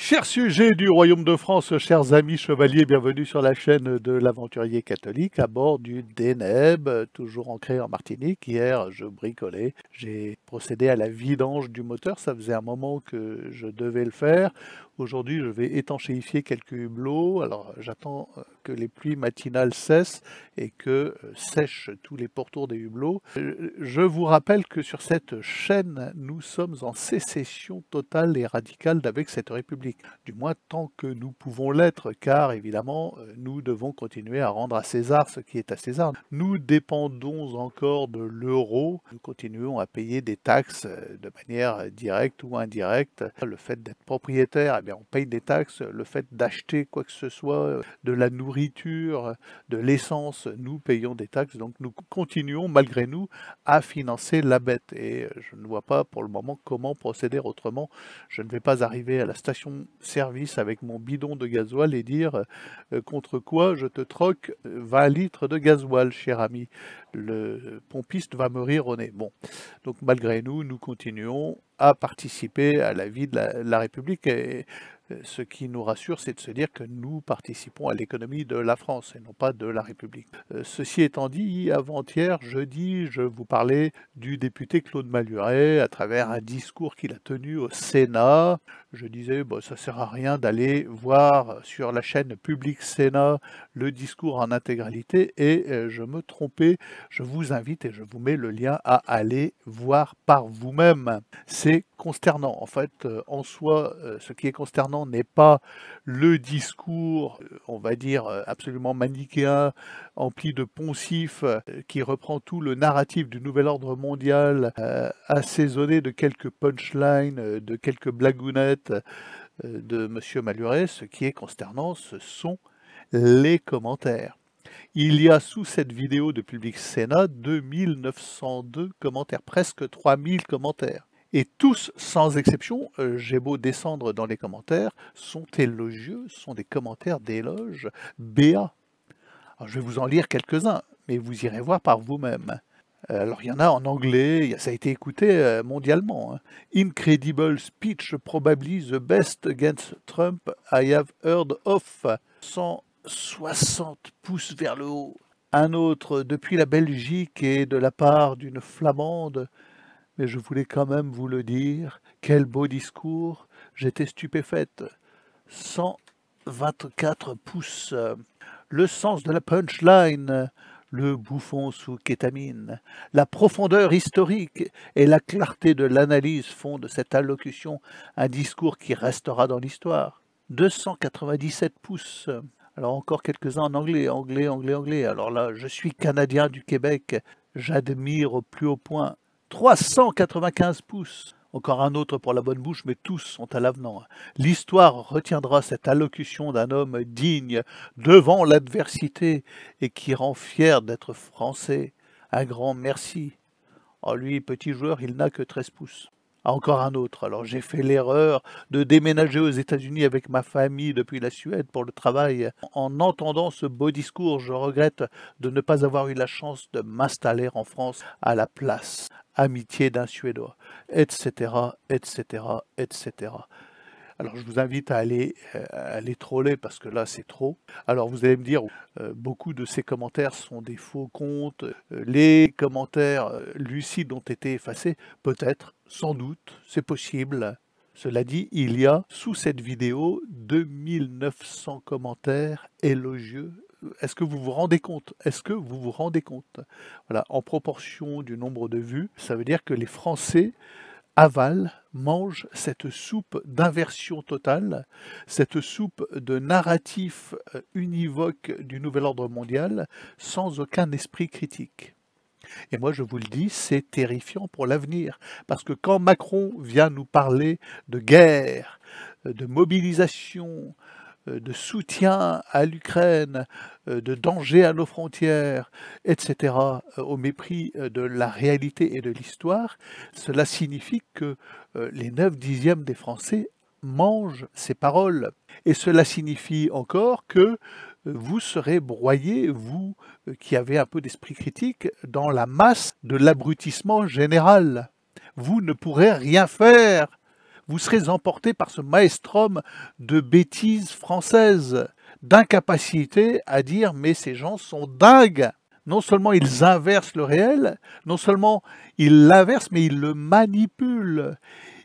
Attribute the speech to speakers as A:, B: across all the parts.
A: Chers sujets du Royaume de France, chers amis chevaliers, bienvenue sur la chaîne de l'aventurier catholique à bord du Deneb, toujours ancré en Martinique. Hier, je bricolais, j'ai procédé à la vidange du moteur, ça faisait un moment que je devais le faire. Aujourd'hui, je vais étanchéifier quelques hublots. Alors, j'attends que les pluies matinales cessent et que sèchent tous les pourtours des hublots. Je vous rappelle que sur cette chaîne, nous sommes en sécession totale et radicale d'avec cette République. Du moins tant que nous pouvons l'être, car évidemment, nous devons continuer à rendre à César ce qui est à César. Nous dépendons encore de l'euro, nous continuons à payer des taxes de manière directe ou indirecte. Le fait d'être propriétaire, eh bien, on paye des taxes. Le fait d'acheter quoi que ce soit, de la nourriture, de l'essence, nous payons des taxes. Donc nous continuons, malgré nous, à financer la bête. Et je ne vois pas pour le moment comment procéder autrement. Je ne vais pas arriver à la station-service avec mon bidon de gasoil et dire contre quoi je te troque 20 litres de gasoil, cher ami. Le pompiste va me rire au nez. Bon, donc malgré nous, nous continuons à participer à la vie de la République. Et ce qui nous rassure, c'est de se dire que nous participons à l'économie de la France et non pas de la République. Ceci étant dit, avant-hier, jeudi, je vous parlais du député Claude Maluret à travers un discours qu'il a tenu au Sénat. Je disais, bon, ça ne sert à rien d'aller voir sur la chaîne Public Sénat le discours en intégralité et je me trompais. Je vous invite et je vous mets le lien à aller voir par vous-même. C'est consternant. En fait, en soi, ce qui est consternant n'est pas le discours, on va dire, absolument manichéen, empli de poncifs, qui reprend tout le narratif du nouvel ordre mondial, assaisonné de quelques punchlines, de quelques blagounettes de M. Maluret. Ce qui est consternant, ce sont les commentaires. Il y a sous cette vidéo de Public Sénat 2902 commentaires, presque 3000 commentaires. Et tous, sans exception, j'ai beau descendre dans les commentaires, sont élogieux, sont des commentaires d'éloge béats. Alors, je vais vous en lire quelques-uns, mais vous irez voir par vous-même. Alors il y en a en anglais, ça a été écouté mondialement. Incredible speech, probably the best against Trump I have heard of. 160 pouces vers le haut. Un autre, depuis la Belgique et de la part d'une Flamande, mais je voulais quand même vous le dire, quel beau discours, j'étais stupéfaite. 124 pouces. Le sens de la punchline, le bouffon sous kétamine, la profondeur historique et la clarté de l'analyse font de cette allocution un discours qui restera dans l'histoire. 297 pouces. Alors encore quelques-uns en anglais. Alors là, je suis Canadien du Québec, j'admire au plus haut point. 395 pouces. Encore un autre pour la bonne bouche, mais tous sont à l'avenant. L'histoire retiendra cette allocution d'un homme digne devant l'adversité et qui rend fier d'être français. Un grand merci. Oh, lui, petit joueur, il n'a que 13 pouces. Encore un autre. Alors j'ai fait l'erreur de déménager aux États-Unis avec ma famille depuis la Suède pour le travail. En entendant ce beau discours, je regrette de ne pas avoir eu la chance de m'installer en France à la place. Amitié d'un Suédois, etc., etc., etc. Alors je vous invite à aller troller parce que là c'est trop. Alors vous allez me dire, beaucoup de ces commentaires sont des faux comptes, les commentaires lucides ont été effacés, peut-être, sans doute, c'est possible. Cela dit, il y a sous cette vidéo 2900 commentaires élogieux. Est-ce que vous vous rendez compte? Est-ce que vous vous rendez compte? Voilà, en proportion du nombre de vues, ça veut dire que les Français avalent, mangent cette soupe d'inversion totale, cette soupe de narratif univoque du nouvel ordre mondial, sans aucun esprit critique. Et moi, je vous le dis, c'est terrifiant pour l'avenir. Parce que quand Macron vient nous parler de guerre, de mobilisation, de soutien à l'Ukraine, de danger à nos frontières, etc., au mépris de la réalité et de l'histoire, cela signifie que les 9/10 des Français mangent ces paroles. Et cela signifie encore que vous serez broyés, vous qui avez un peu d'esprit critique, dans la masse de l'abrutissement général. Vous ne pourrez rien faire. Vous serez emporté par ce maelstrom de bêtises françaises, d'incapacité à dire « mais ces gens sont dingues ». Non seulement ils inversent le réel, non seulement ils l'inversent, mais ils le manipulent,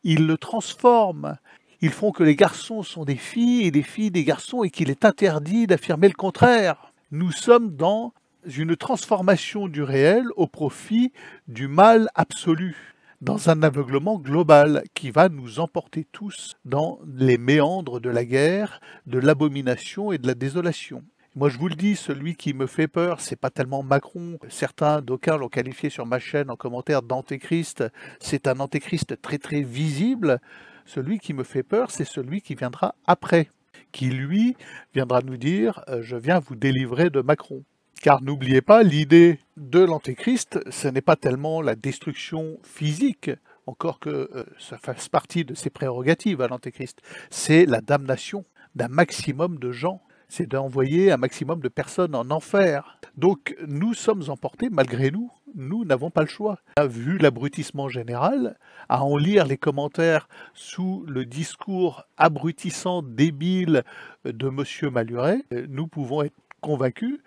A: ils le transforment. Ils font que les garçons sont des filles et les filles des garçons et qu'il est interdit d'affirmer le contraire. Nous sommes dans une transformation du réel au profit du mal absolu, dans un aveuglement global qui va nous emporter tous dans les méandres de la guerre, de l'abomination et de la désolation. Moi, je vous le dis, celui qui me fait peur, c'est pas tellement Macron. Certains, d'aucuns l'ont qualifié sur ma chaîne en commentaire d'antéchrist. C'est un antéchrist très très visible. Celui qui me fait peur, c'est celui qui viendra après, qui lui viendra nous dire « je viens vous délivrer de Macron ». Car n'oubliez pas, l'idée de l'antéchrist, ce n'est pas tellement la destruction physique, encore que ça fasse partie de ses prérogatives à l'antéchrist, c'est la damnation d'un maximum de gens. C'est d'envoyer un maximum de personnes en enfer. Donc nous sommes emportés, malgré nous, nous n'avons pas le choix. Vu l'abrutissement général, à en lire les commentaires sous le discours abrutissant, débile de M. Maluret, nous pouvons être convaincus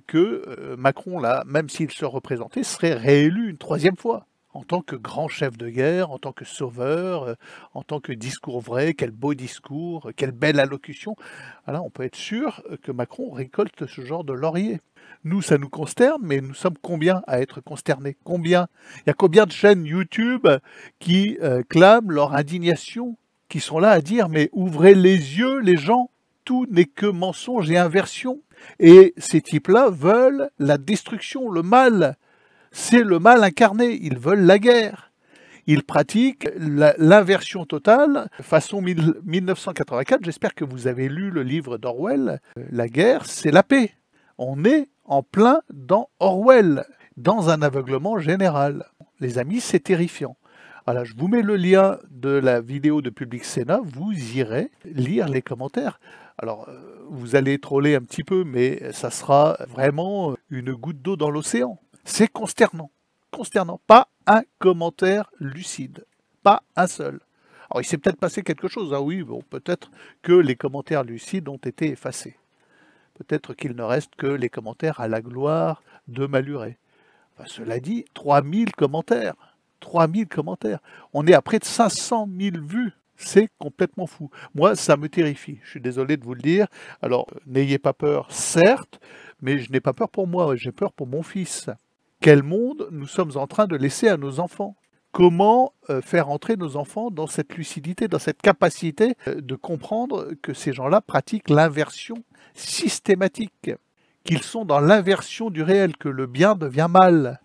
A: que Macron, là, même s'il se représentait, serait réélu une troisième fois. En tant que grand chef de guerre, en tant que sauveur, en tant que discours vrai, quel beau discours, quelle belle allocution. Voilà, on peut être sûr que Macron récolte ce genre de laurier. Nous, ça nous consterne, mais nous sommes combien à être consternés? Combien? Il y a combien de chaînes YouTube qui clament leur indignation, qui sont là à dire « mais ouvrez les yeux, les gens, tout n'est que mensonge et inversion ». Et ces types-là veulent la destruction, le mal. C'est le mal incarné, ils veulent la guerre. Ils pratiquent l'inversion totale, façon 1984. J'espère que vous avez lu le livre d'Orwell. La guerre, c'est la paix. On est en plein dans Orwell, dans un aveuglement général. Les amis, c'est terrifiant. Voilà, je vous mets le lien de la vidéo de Public Sénat, vous irez lire les commentaires. Alors, vous allez troller un petit peu, mais ça sera vraiment une goutte d'eau dans l'océan. C'est consternant, consternant. Pas un commentaire lucide, pas un seul. Alors il s'est peut-être passé quelque chose, ah oui, bon, peut-être que les commentaires lucides ont été effacés. Peut-être qu'il ne reste que les commentaires à la gloire de Maluret. Enfin, cela dit, 3000 commentaires, 3000 commentaires. On est à près de 500 000 vues. C'est complètement fou. Moi, ça me terrifie. Je suis désolé de vous le dire. Alors, n'ayez pas peur, certes, mais je n'ai pas peur pour moi, j'ai peur pour mon fils. Quel monde nous sommes en train de laisser à nos enfants? Comment faire entrer nos enfants dans cette lucidité, dans cette capacité de comprendre que ces gens-là pratiquent l'inversion systématique, qu'ils sont dans l'inversion du réel, que le bien devient mal?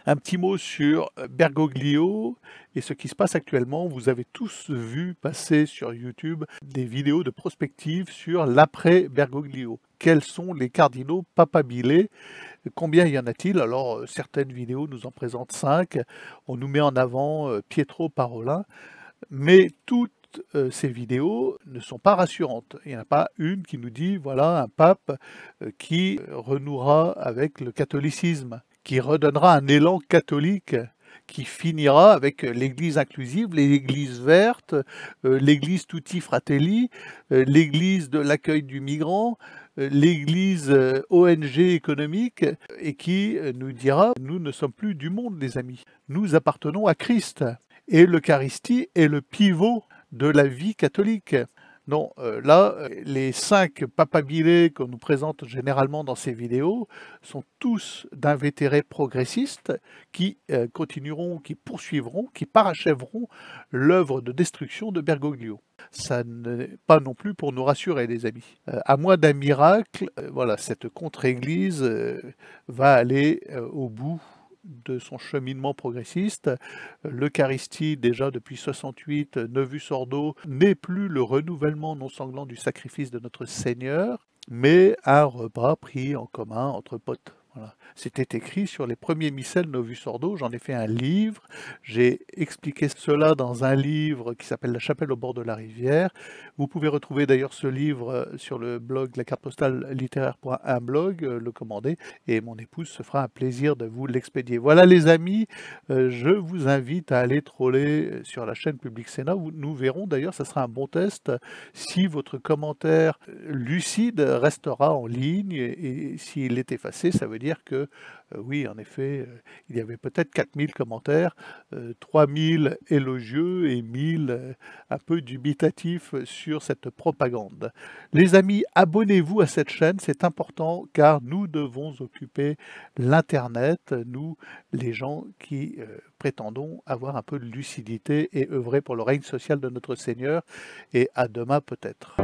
A: Un petit mot sur Bergoglio et ce qui se passe actuellement. Vous avez tous vu passer sur YouTube des vidéos de prospective sur l'après-Bergoglio. Quels sont les cardinaux papabilés? Combien y en a-t-il? Alors, certaines vidéos nous en présentent 5. On nous met en avant Pietro Parolin. Mais toutes ces vidéos ne sont pas rassurantes. Il n'y en a pas une qui nous dit, voilà, un pape qui renouera avec le catholicisme, qui redonnera un élan catholique, qui finira avec l'église inclusive, l'église verte, l'église tutti fratelli, l'église de l'accueil du migrant, l'église ONG économique, et qui nous dira « Nous ne sommes plus du monde, les amis. Nous appartenons à Christ. » Et l'Eucharistie est le pivot de la vie catholique. Non, là, les 5 papabilés qu'on nous présente généralement dans ces vidéos sont tous d'invétérés progressistes qui continueront, qui poursuivront, qui parachèveront l'œuvre de destruction de Bergoglio. Ça n'est pas non plus pour nous rassurer, les amis. À moins d'un miracle, voilà, cette contre-église va aller au bout de son cheminement progressiste. L'Eucharistie, déjà depuis 68, Novus Ordo, n'est plus le renouvellement non sanglant du sacrifice de notre Seigneur, mais un repas pris en commun entre potes. Voilà. C'était écrit sur les premiers missels Novus Ordo. J'en ai fait un livre. J'ai expliqué cela dans un livre qui s'appelle La chapelle au bord de la rivière. Vous pouvez retrouver d'ailleurs ce livre sur le blog la carte postale littéraire.un blog, le commander, et mon épouse se fera un plaisir de vous l'expédier. Voilà les amis, je vous invite à aller troller sur la chaîne Public Sénat. Nous verrons d'ailleurs, ça sera un bon test, si votre commentaire lucide restera en ligne, et s'il est effacé, ça veut dire que oui, en effet, il y avait peut-être 4000 commentaires, 3000 élogieux et 1000 un peu dubitatifs sur cette propagande. Les amis, abonnez-vous à cette chaîne, c'est important car nous devons occuper l'internet, nous, les gens qui prétendons avoir un peu de lucidité et œuvrer pour le règne social de notre Seigneur, et à demain peut-être.